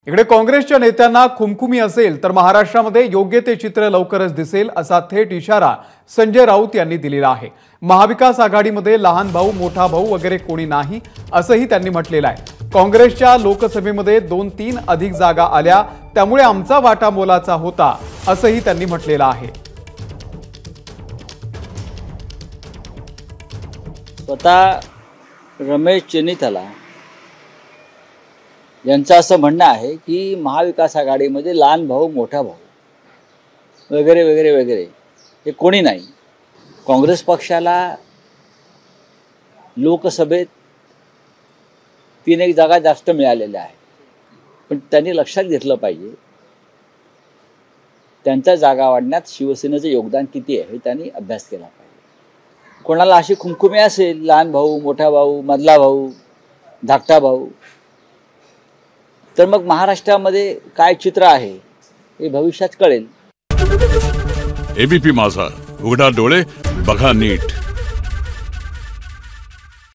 इकडे काँग्रेसच्या नेत्यांना खुमखुमी असेल तर महाराष्ट्रामध्ये योग्य ते चित्र लवकरच दिसेल असा थेट इशारा संजय राऊत यांनी दिलेला आहे। महाविकास आघाडीमध्ये लहान भाऊ मोठा भाऊ वगैरे कोणी नाही असंही त्यांनी म्हटलेलं आहे। काँग्रेसच्या लोकसभेमध्ये 2-3 अधिक जागा आल्या त्यामुळे आमचा वाटा मोलाचा होता असंही त्यांनी म्हटलेलं आहे। स्वतः रमेश चेन्नीथला यांचं असं म्हणणं आहे की महाविकास आघाडीमध्ये लहान भाऊ मोठा भाऊ वगैरे वगैरे वगैरे हे कोणी नाही। काँग्रेस पक्षाला लोकसभेत 3 जागा जास्त मिळालेल्या आहेत, पण त्यांनी लक्षात घेतलं पाहिजे त्यांच्या जागा वाढण्यात शिवसेनेचं योगदान किती आहे हे त्यांनी अभ्यास केला पाहिजे। कोणाला अशी खुमखुमी असेल लहान भाऊ मोठा भाऊ मधला भाऊ धाकटा भाऊ, तर मग महाराष्ट्रामध्ये काय चित्र आहे हे भविष्यात कळेल। एबीपी माझा, उघडा डोळे बघा नीट।